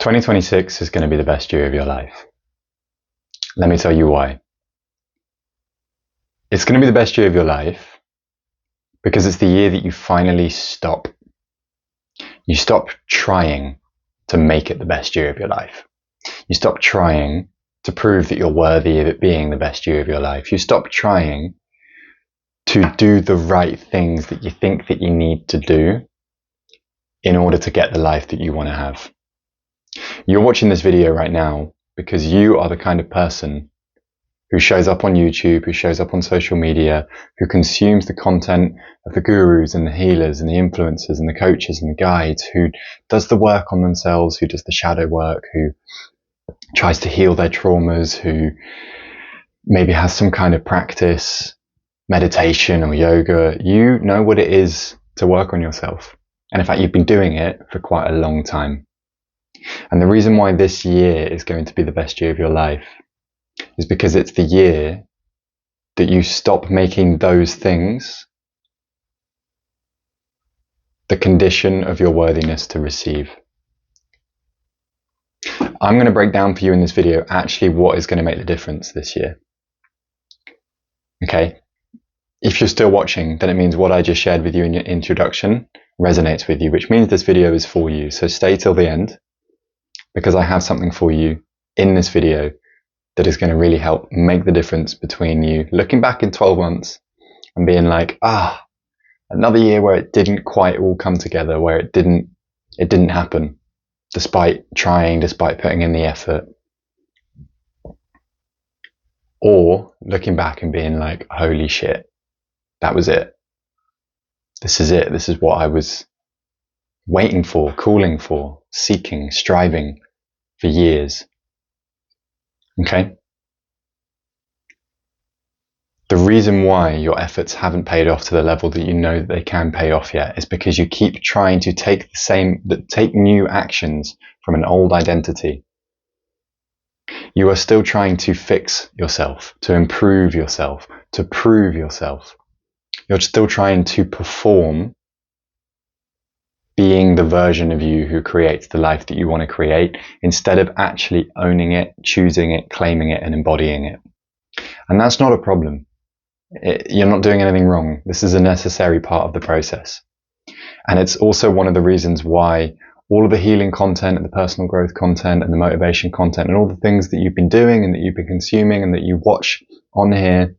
2026 is going to be the best year of your life. Let me tell you why. It's going to be the best year of your life because it's the year that you finally stop. You stop trying to make it the best year of your life. You stop trying to prove that you're worthy of it being the best year of your life. You stop trying to do the right things that you think that you need to do in order to get the life that you want to have. You're watching this video right now because you are the kind of person who shows up on YouTube, who shows up on social media, who consumes the content of the gurus and the healers and the influencers and the coaches and the guides, who does the work on themselves, who does the shadow work, who tries to heal their traumas, who maybe has some kind of practice, meditation or yoga. You know what it is to work on yourself. And in fact, you've been doing it for quite a long time. And the reason why this year is going to be the best year of your life is because it's the year that you stop making those things the condition of your worthiness to receive. I'm going to break down for you in this video actually what is going to make the difference this year. Okay? If you're still watching, then it means what I just shared with you in your introduction resonates with you, which means this video is for you. So stay till the end, because I have something for you in this video that is going to really help make the difference between you looking back in 12 months and being like, another year where it didn't quite all come together, where it didn't happen, despite trying, despite putting in the effort. Or looking back and being like, holy shit, that was it. This is it. This is what I was waiting for, calling for, seeking, striving for years. Okay? The reason why your efforts haven't paid off to the level that you know that they can pay off yet is because you keep trying to take new actions from an old identity. You are still trying to fix yourself, to improve yourself, to prove yourself. You're still trying to perform being the version of you who creates the life that you want to create, instead of actually owning it, choosing it, claiming it, and embodying it. And that's not a problem. You're not doing anything wrong. This is a necessary part of the process. And it's also one of the reasons why all of the healing content and the personal growth content and the motivation content and all the things that you've been doing and that you've been consuming and that you watch on here,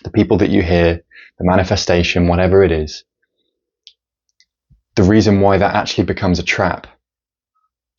the people that you hear, the manifestation, whatever it is, the reason why that actually becomes a trap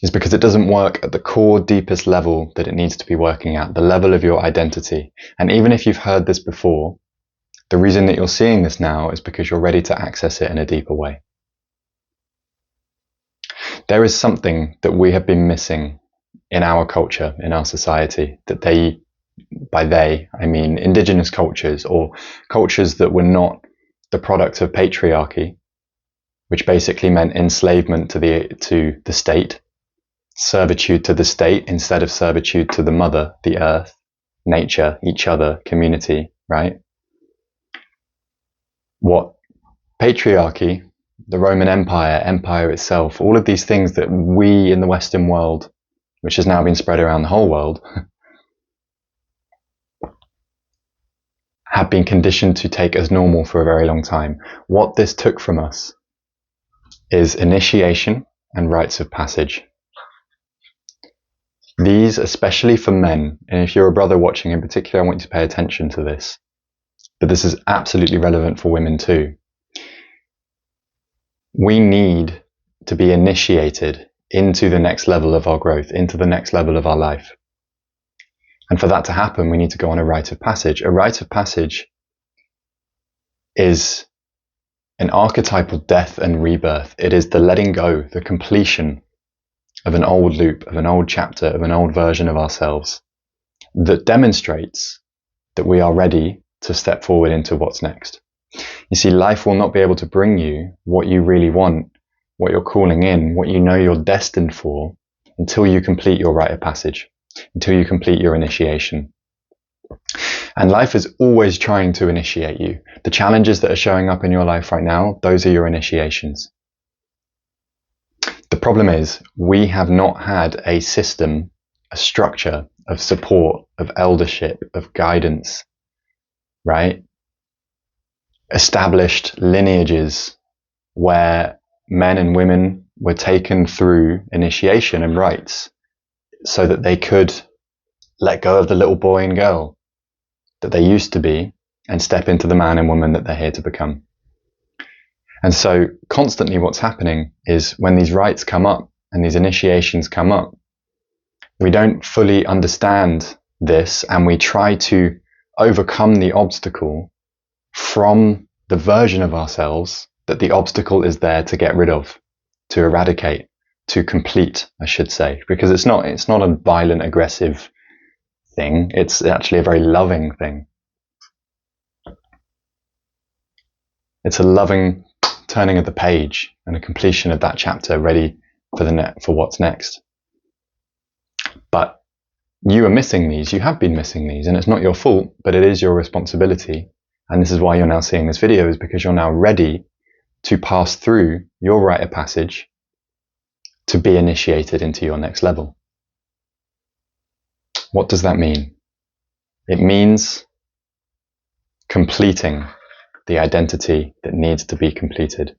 is because it doesn't work at the core, deepest level that it needs to be working at, the level of your identity. And even if you've heard this before, the reason that you're seeing this now is because you're ready to access it in a deeper way. There is something that we have been missing in our culture, in our society, that by they, I mean indigenous cultures, or cultures that were not the product of patriarchy, which basically meant enslavement to the state, servitude to the state instead of servitude to the mother, the earth, nature, each other, community, right? What patriarchy, the Roman Empire itself, all of these things that we in the Western world, which has now been spread around the whole world, have been conditioned to take as normal for a very long time. What this took from us is initiation and rites of passage. These, especially for men, and if you're a brother watching in particular, I want you to pay attention to this, but this is absolutely relevant for women too. We need to be initiated into the next level of our growth, into the next level of our life. And for that to happen, we need to go on a rite of passage. A rite of passage is an archetypal death and rebirth. It is the letting go, the completion of an old loop, of an old chapter, of an old version of ourselves that demonstrates that we are ready to step forward into what's next. You see, life will not be able to bring you what you really want, what you're calling in, what you know you're destined for, until you complete your rite of passage, until you complete your initiation. And life is always trying to initiate you. The challenges that are showing up in your life right now, those are your initiations. The problem is we have not had a system, a structure of support, of eldership, of guidance, right? Established lineages where men and women were taken through initiation and rites so that they could let go of the little boy and girl that they used to be and step into the man and woman that they're here to become. And so constantly what's happening is when these rites come up and these initiations come up, we don't fully understand this and we try to overcome the obstacle from the version of ourselves that the obstacle is there to get rid of, to eradicate, to complete, I should say, because it's not a violent, aggressive thing. It's actually a very loving thing. It's a loving turning of the page and a completion of that chapter, ready for what's next. But you are missing these. You have been missing these, and it's not your fault, but it is your responsibility. And this is why you're now seeing this video, is because you're now ready to pass through your rite of passage to be initiated into your next level. What does that mean? It means completing the identity that needs to be completed.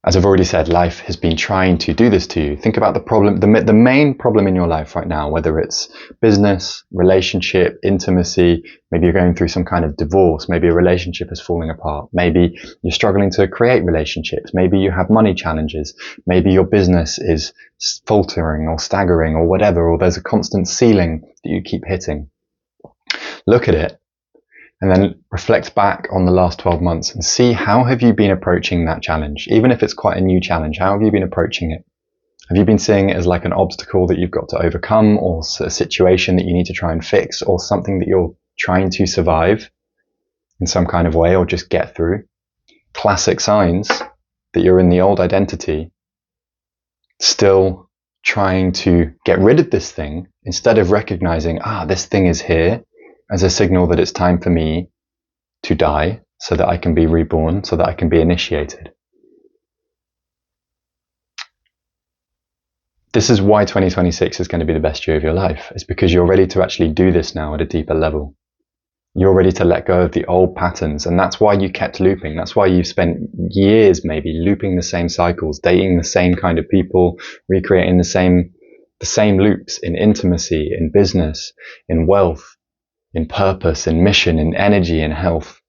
As I've already said, life has been trying to do this to you. Think about the problem, the main problem in your life right now, whether it's business, relationship, intimacy, maybe you're going through some kind of divorce, maybe a relationship is falling apart, maybe you're struggling to create relationships, maybe you have money challenges, maybe your business is faltering or staggering or whatever, or there's a constant ceiling that you keep hitting. Look at it and then reflect back on the last 12 months and see how have you been approaching that challenge. Even if it's quite a new challenge, how have you been approaching it? Have you been seeing it as like an obstacle that you've got to overcome, or a situation that you need to try and fix, or something that you're trying to survive in some kind of way or just get through? Classic signs that you're in the old identity, still trying to get rid of this thing instead of recognizing, this thing is here as a signal that it's time for me to die so that I can be reborn, so that I can be initiated. This is why 2026 is going to be the best year of your life. It's because you're ready to actually do this now at a deeper level. You're ready to let go of the old patterns, and that's why you kept looping. That's why you've spent years maybe looping the same cycles, dating the same kind of people, recreating the same loops in intimacy, in business, in wealth, in purpose, in mission, in energy, in health.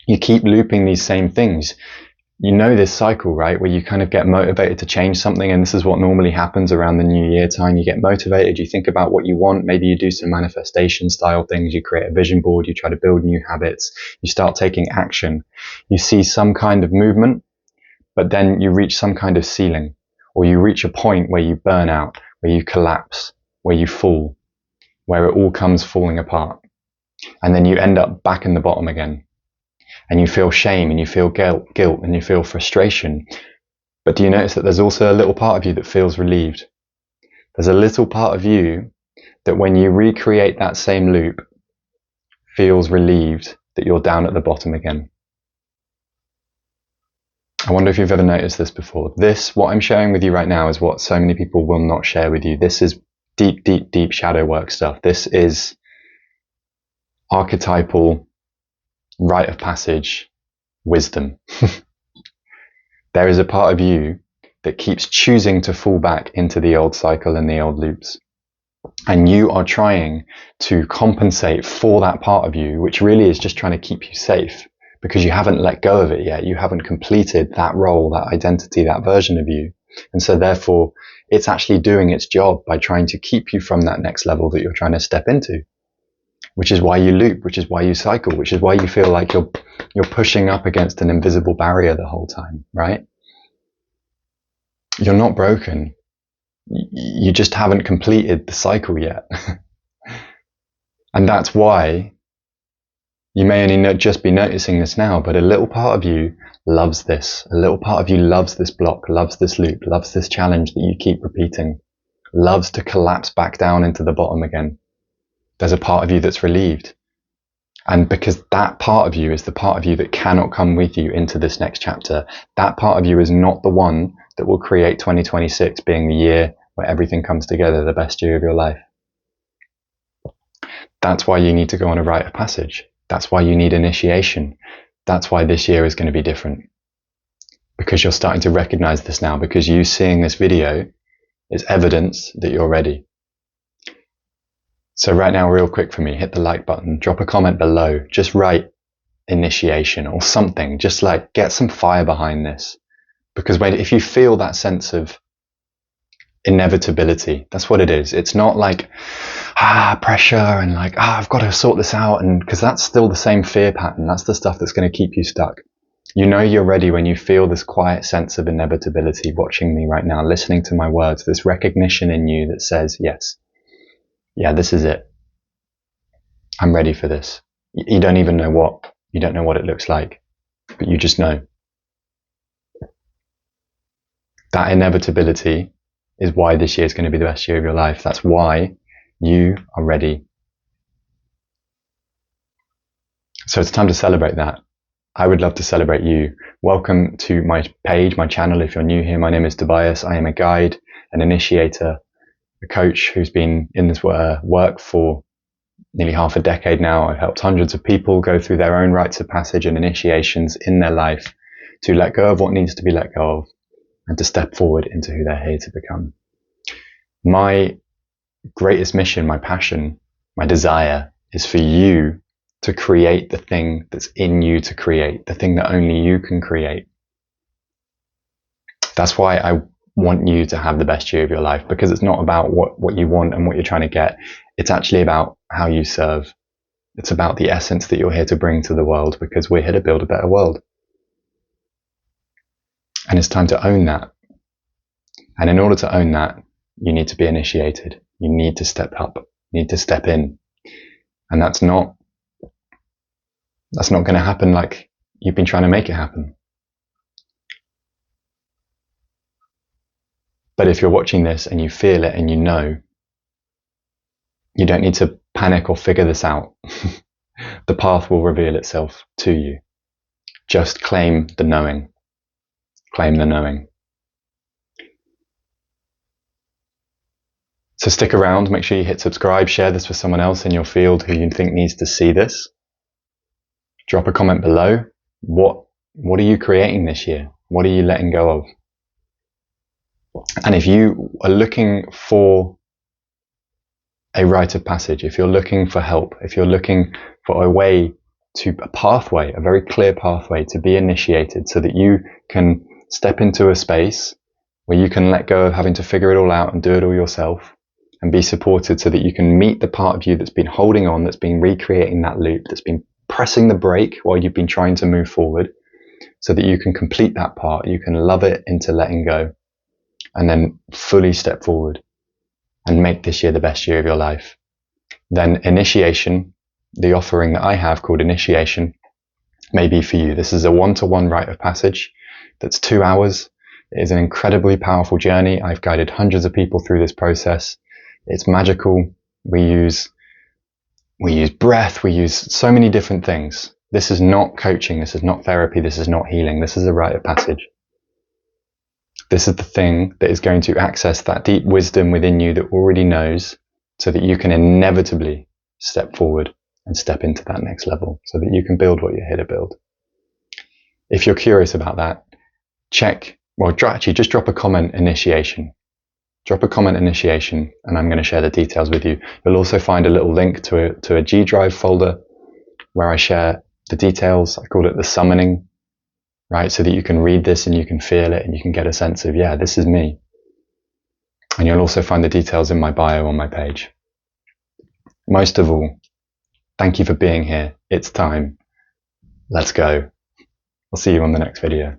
You keep looping these same things. You know this cycle, right? Where you kind of get motivated to change something, and this is what normally happens around the new year time. You get motivated, you think about what you want, maybe you do some manifestation style things, you create a vision board, you try to build new habits, you start taking action. You see some kind of movement, but then you reach some kind of ceiling, or you reach a point where you burn out, where you collapse, where you fall, where it all comes falling apart. And then you end up back in the bottom again. And you feel shame, and you feel guilt, and you feel frustration. But do you notice that there's also a little part of you that feels relieved? There's a little part of you that when you recreate that same loop, feels relieved that you're down at the bottom again. I wonder if you've ever noticed this before. What I'm sharing with you right now is what so many people will not share with you. This is deep, deep, deep shadow work stuff. This is archetypal rite of passage wisdom. There is a part of you that keeps choosing to fall back into the old cycle and the old loops. And you are trying to compensate for that part of you, which really is just trying to keep you safe, because you haven't let go of it yet. You haven't completed that role, that identity, that version of you. And so therefore, it's actually doing its job by trying to keep you from that next level that you're trying to step into. Which is why you loop, which is why you cycle, which is why you feel like you're pushing up against an invisible barrier the whole time, right? You're not broken. You just haven't completed the cycle yet. And that's why you may only just be noticing this now, but a little part of you loves this. A little part of you loves this block, loves this loop, loves this challenge that you keep repeating, loves to collapse back down into the bottom again. There's a part of you that's relieved. And because that part of you is the part of you that cannot come with you into this next chapter, that part of you is not the one that will create 2026 being the year where everything comes together, the best year of your life. That's why you need to go on a rite of passage. That's why you need initiation. That's why this year is going to be different. Because you're starting to recognize this now, because you seeing this video is evidence that you're ready. So right now, real quick for me, hit the like button, drop a comment below, just write initiation or something, just like get some fire behind this. Because if you feel that sense of inevitability, that's what it is. It's not like pressure and like I've got to sort this out, and because that's still the same fear pattern. That's the stuff that's going to keep you stuck. You know you're ready when you feel this quiet sense of inevitability watching me right now, listening to my words, this recognition in you that says, yes, yeah, this is it. I'm ready for this. You don't even know what. You don't know what it looks like, but you just know. That inevitability is why this year is going to be the best year of your life. That's why you are ready. So it's time to celebrate that. I would love to celebrate you. Welcome to my page, my channel. If you're new here, my name is Tobias. I am a guide, an initiator, a coach who's been in this work for nearly half a decade now. I've helped hundreds of people go through their own rites of passage and initiations in their life to let go of what needs to be let go of and to step forward into who they're here to become. My greatest mission, my passion, my desire is for you to create the thing that's in you to create, the thing that only you can create. That's why I want you to have the best year of your life, because it's not about what you want and what you're trying to get. It's actually about how you serve. It's about the essence that you're here to bring to the world, because we're here to build a better world. And it's time to own that. And in order to own that, you need to be initiated. You need to step up. You need to step in. And that's not going to happen like you've been trying to make it happen. But if you're watching this and you feel it and you know, you don't need to panic or figure this out. The path will reveal itself to you. Just claim the knowing. Claim the knowing. So stick around, make sure you hit subscribe, share this with someone else in your field who you think needs to see this. Drop a comment below. What are you creating this year? What are you letting go of? And if you are looking for a rite of passage, if you're looking for help, if you're looking for a pathway, a very clear pathway to be initiated so that you can step into a space where you can let go of having to figure it all out and do it all yourself and be supported so that you can meet the part of you that's been holding on, that's been recreating that loop, that's been pressing the brake while you've been trying to move forward, so that you can complete that part, you can love it into letting go, and then fully step forward and make this year the best year of your life. Then initiation, the offering that I have called initiation, may be for you. This is a one-to-one rite of passage that's 2 hours. It is an incredibly powerful journey. I've guided hundreds of people through this process. It's magical. We use breath. We use so many different things. This is not coaching. This is not therapy. This is not healing. This is a rite of passage. This is the thing that is going to access that deep wisdom within you that already knows, so that you can inevitably step forward and step into that next level, so that you can build what you're here to build. If you're curious about that, just drop a comment initiation. Drop a comment initiation, and I'm going to share the details with you. You'll also find a little link to a G Drive folder where I share the details. I call it the summoning, right? So that you can read this and you can feel it and you can get a sense of, yeah, this is me. And you'll also find the details in my bio on my page. Most of all, thank you for being here. It's time. Let's go. I'll see you on the next video.